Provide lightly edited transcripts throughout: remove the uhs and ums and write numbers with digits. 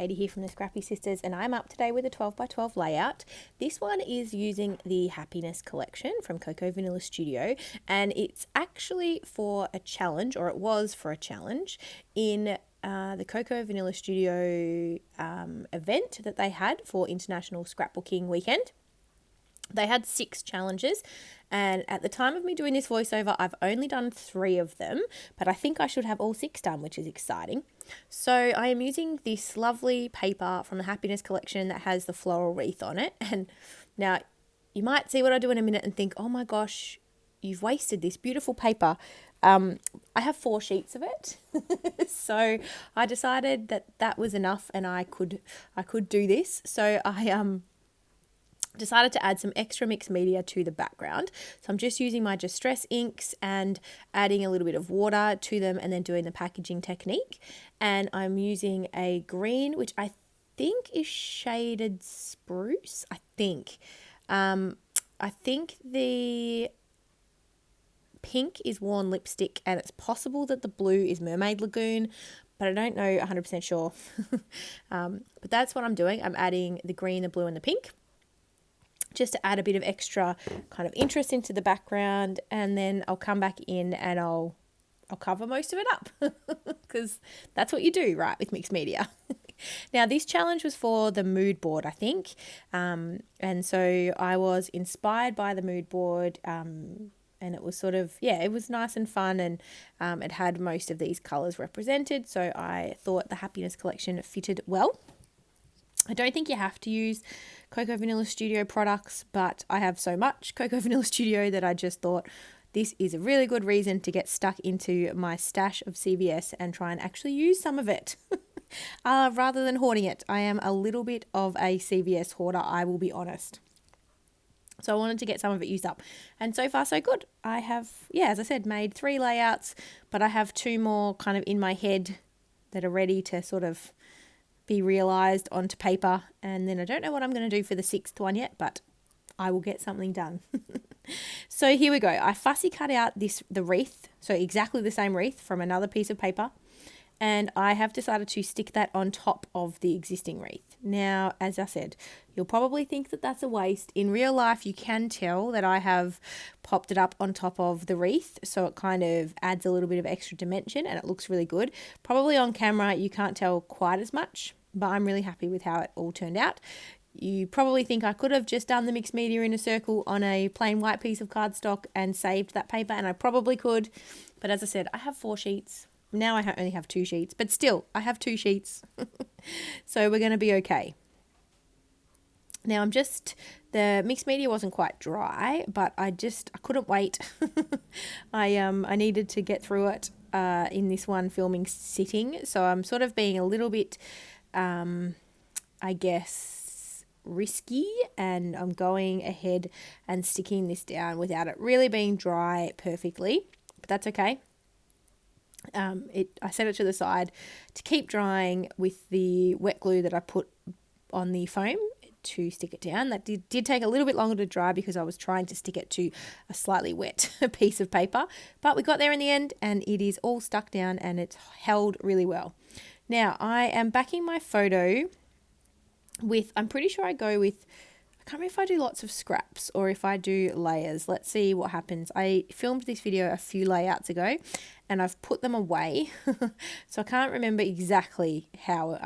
Katie here from the Scrappy Sisters, and I'm up today with a 12 by 12 layout. This one is using the Happiness collection from Cocoa Vanilla Studio, and it's actually for a challenge, or it was for a challenge, in the Cocoa Vanilla Studio event that they had for International Scrapbooking Weekend. They had 6 challenges, and at the time of me doing this voiceover, I've only done 3 of them, but I think I should have all 6 done, which is exciting. So I am using this lovely paper from the Happiness collection that has the floral wreath on it. And now you might see what I do in a minute and think, oh my gosh, you've wasted this beautiful paper. I have 4 sheets of it. So I decided that that was enough and I could do this. So I decided to add some extra mixed media to the background. So I'm just using my Distress inks and adding a little bit of water to them and then doing the packaging technique. And I'm using a green, which I think is shaded spruce. I think the pink is Worn Lipstick, and it's possible that the blue is Mermaid Lagoon, but I don't know 100% sure. But that's what I'm doing. I'm adding the green, the blue and the pink, just to add a bit of extra kind of interest into the background, and then I'll come back in and I'll cover most of it up because that's what you do, right, with mixed media. Now, this challenge was for the mood board, I think, and so I was inspired by the mood board, and it was sort of, it was nice and fun, and it had most of these colours represented, so I thought the Happiness collection fitted well. I don't think you have to use Cocoa Vanilla Studio products, but I have so much Cocoa Vanilla Studio that I just thought this is a really good reason to get stuck into my stash of CVS and try and actually use some of it rather than hoarding it. I am a little bit of a CVS hoarder, I will be honest. So I wanted to get some of it used up. And so far, so good. I have, as I said, made 3 layouts, but I have 2 more kind of in my head that are ready to sort of be realised onto paper, and then I don't know what I'm going to do for the 6th one yet, but I will get something done. So here we go. I fussy cut out the wreath, so exactly the same wreath from another piece of paper, and I have decided to stick that on top of the existing wreath. Now, as I said, you'll probably think that that's a waste. In real life, you can tell that I have popped it up on top of the wreath, so it kind of adds a little bit of extra dimension and it looks really good. Probably on camera, you can't tell quite as much, but I'm really happy with how it all turned out. You probably think I could have just done the mixed media in a circle on a plain white piece of cardstock and saved that paper, and I probably could, but as I said, I have 4 sheets. Now I only have 2 sheets, but still, I have 2 sheets. So we're going to be okay. Now the mixed media wasn't quite dry, but I couldn't wait. I needed to get through it in this one filming sitting. So I'm sort of being a little bit, I guess, risky, and I'm going ahead and sticking this down without it really being dry perfectly, but that's okay. I set it to the side to keep drying with the wet glue that I put on the foam to stick it down. That did take a little bit longer to dry because I was trying to stick it to a slightly wet piece of paper, but we got there in the end and it is all stuck down and it's held really well. Now I am backing my photo with, I'm pretty sure I go with, I can't remember if I do lots of scraps or if I do layers. Let's see what happens. I filmed this video a few layouts ago and I've put them away. So I can't remember exactly how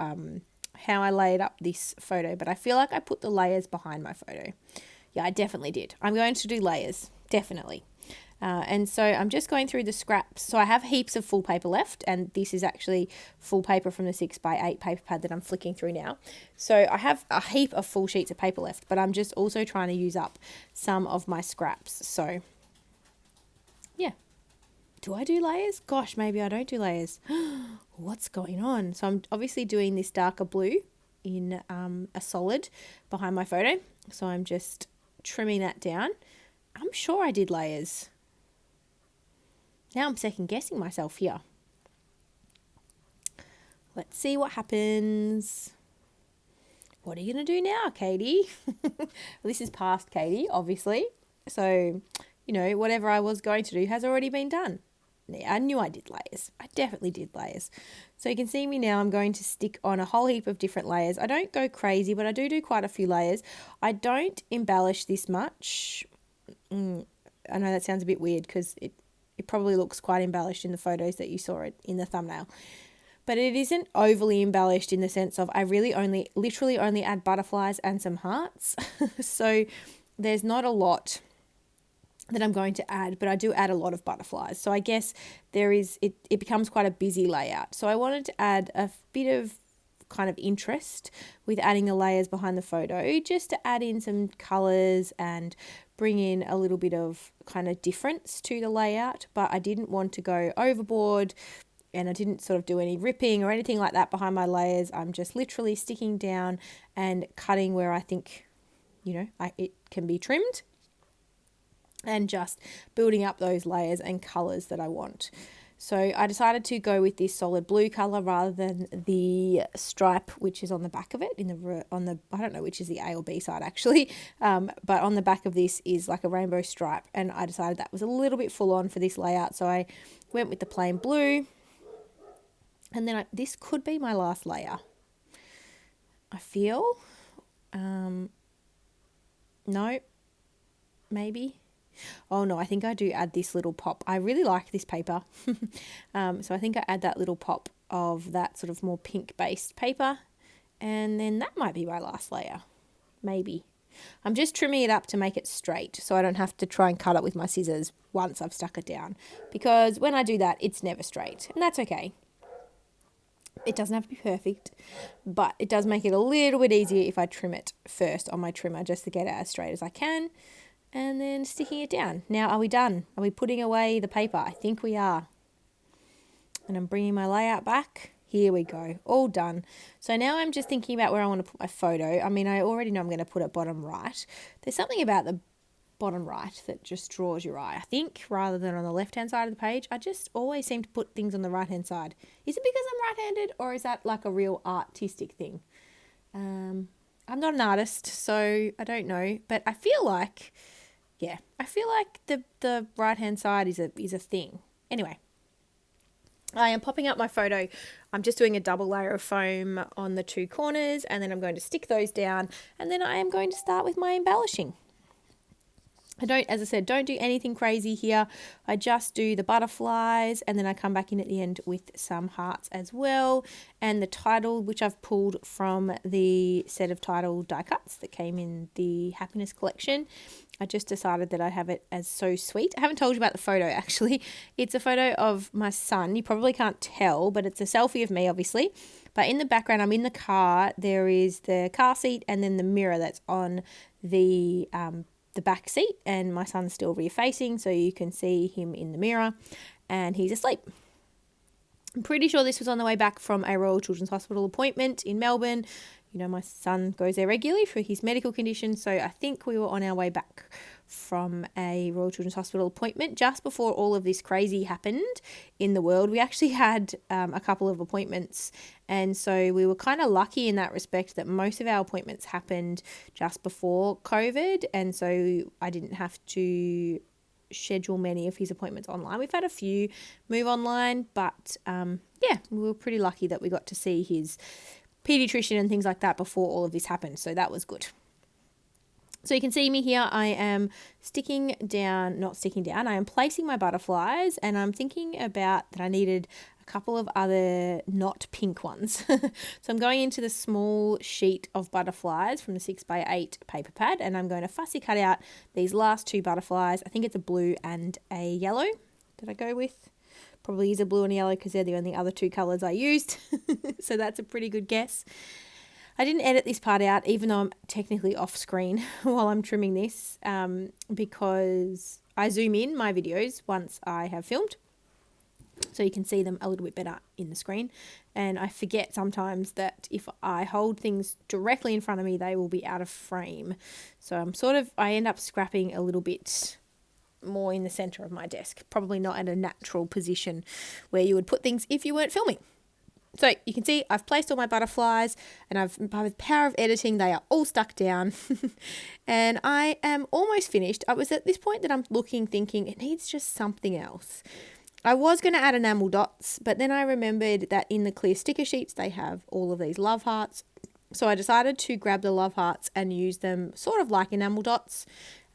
I laid up this photo, but I feel like I put the layers behind my photo. Yeah, I definitely did. I'm going to do layers, definitely. And so I'm just going through the scraps. So I have heaps of full paper left, and this is actually full paper from the 6x8 paper pad that I'm flicking through now. So I have a heap of full sheets of paper left, but I'm just also trying to use up some of my scraps. So yeah. Do I do layers? Gosh, maybe I don't do layers. What's going on? So I'm obviously doing this darker blue in a solid behind my photo. So I'm just trimming that down. I'm sure I did layers. Now I'm second guessing myself here. Let's see what happens. What are you going to do now, Katie? Well, this is past Katie, obviously. So, whatever I was going to do has already been done. I knew I did layers. I definitely did layers. So you can see me now. I'm going to stick on a whole heap of different layers. I don't go crazy, but I do quite a few layers. I don't embellish this much. I know that sounds a bit weird because it probably looks quite embellished in the photos that you saw it in the thumbnail. But it isn't overly embellished in the sense of I literally only add butterflies and some hearts. So there's not a lot that I'm going to add, but I do add a lot of butterflies. So I guess it becomes quite a busy layout. So I wanted to add a bit of kind of interest with adding the layers behind the photo, just to add in some colors and bring in a little bit of kind of difference to the layout. But I didn't want to go overboard, and I didn't sort of do any ripping or anything like that behind my layers. I'm just literally sticking down and cutting where I think, it can be trimmed, and just building up those layers and colors that I want. So I decided to go with this solid blue color rather than the stripe, which is on the back of it, I don't know which is the A or B side actually, but on the back of this is like a rainbow stripe, and I decided that was a little bit full on for this layout, so I went with the plain blue. And then this could be my last layer, I feel. No, maybe. Oh no, I think I do add this little pop. I really like this paper. So I think I add that little pop of that sort of more pink based paper. And then that might be my last layer. Maybe. I'm just trimming it up to make it straight so I don't have to try and cut it with my scissors once I've stuck it down. Because when I do that, it's never straight. And that's okay. It doesn't have to be perfect, but it does make it a little bit easier if I trim it first on my trimmer, just to get it as straight as I can, and then sticking it down. Now, are we done? Are we putting away the paper? I think we are. And I'm bringing my layout back. Here we go. All done. So now I'm just thinking about where I want to put my photo. I mean, I already know I'm going to put it bottom right. There's something about the bottom right that just draws your eye, I think, rather than on the left-hand side of the page. I just always seem to put things on the right-hand side. Is it because I'm right-handed, or is that like a real artistic thing? I'm not an artist, so I don't know, but I feel like, the right-hand side is a thing. Anyway, I am popping up my photo. I'm just doing a double layer of foam on the two corners, and then I'm going to stick those down, and then I am going to start with my embellishing. As I said, don't do anything crazy here. I just do the butterflies, and then I come back in at the end with some hearts as well. And the title, which I've pulled from the set of title die cuts that came in the Happiness collection. I just decided that I'd have it as So Sweet. I haven't told you about the photo, actually. It's a photo of my son. You probably can't tell, but it's a selfie of me, obviously. But in the background, I'm in the car. There is the car seat and then the mirror that's on the back seat, and my son's still rear facing, so you can see him in the mirror, and he's asleep. I'm pretty sure this was on the way back from a Royal Children's Hospital appointment in Melbourne. My son goes there regularly for his medical condition, so I think we were on our way back from a Royal Children's Hospital appointment just before all of this crazy happened in the world. We actually had a couple of appointments, and so we were kind of lucky in that respect that most of our appointments happened just before COVID, and so I didn't have to schedule many of his appointments online. We've had a few move online, but we were pretty lucky that we got to see his pediatrician and things like that before all of this happened, so that was good. So you can see me here. I am I am placing my butterflies, and I'm thinking about that I needed a couple of other not pink ones. So I'm going into the small sheet of butterflies from the 6x8 paper pad, and I'm going to fussy cut out these last two butterflies. I think it's a blue and a yellow that I go with. Probably is a blue and a yellow because they're the only other two colours I used. So that's a pretty good guess. I didn't edit this part out, even though I'm technically off screen while I'm trimming this, because I zoom in my videos once I have filmed, so you can see them a little bit better in the screen. And I forget sometimes that if I hold things directly in front of me, they will be out of frame. So I end up scrapping a little bit more in the center of my desk, probably not at a natural position where you would put things if you weren't filming. So you can see I've placed all my butterflies, and by the power of editing, they are all stuck down. And I am almost finished. I was at this point that I'm thinking it needs just something else. I was going to add enamel dots, but then I remembered that in the clear sticker sheets, they have all of these love hearts. So I decided to grab the love hearts and use them sort of like enamel dots.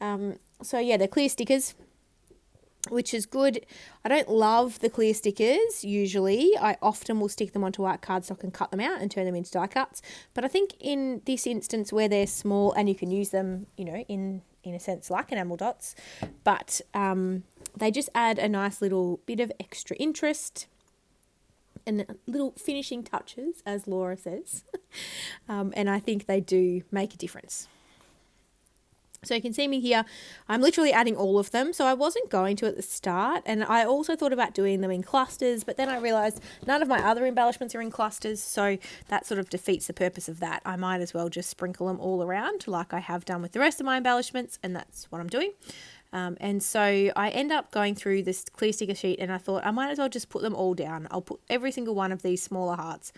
So yeah, they're clear stickers, which is good. I don't love the clear stickers usually. I often will stick them onto white cardstock and cut them out and turn them into die cuts. But I think in this instance where they're small and you can use them, you know, in a sense like enamel dots, but they just add a nice little bit of extra interest and little finishing touches, as Laura says. And I think they do make a difference. So you can see me here, I'm literally adding all of them. So I wasn't going to at the start, and I also thought about doing them in clusters, but then I realised none of my other embellishments are in clusters, so that sort of defeats the purpose of that. I might as well just sprinkle them all around like I have done with the rest of my embellishments, and that's what I'm doing. And so I end up going through this clear sticker sheet, and I thought I might as well just put them all down. I'll put every single one of these smaller hearts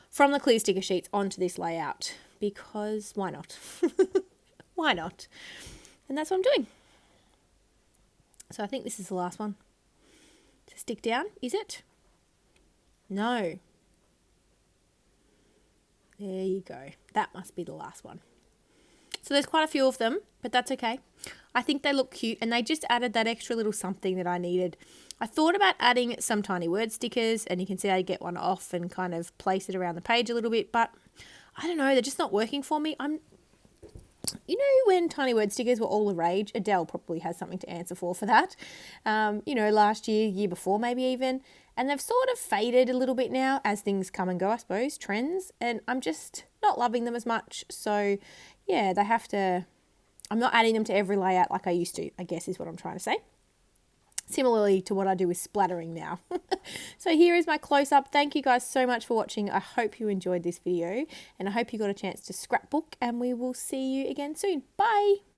from the clear sticker sheets onto this layout, because why not? Why not? And that's what I'm doing. So I think this is the last one to stick down, is it? No. There you go. That must be the last one. So there's quite a few of them, but that's okay. I think they look cute, and they just added that extra little something that I needed. I thought about adding some tiny word stickers, and you can see I get one off and kind of place it around the page a little bit, but I don't know, they're just not working for me. You know, when tiny word stickers were all the rage, Adele probably has something to answer for that. You know, last year before maybe even. And they've sort of faded a little bit now as things come and go, I suppose, trends. And I'm just not loving them as much. So, yeah, I'm not adding them to every layout like I used to, I guess is what I'm trying to say. Similarly to what I do with splattering now. So here is my close-up. Thank you guys so much for watching. I hope you enjoyed this video, and I hope you got a chance to scrapbook, and we will see you again soon. Bye!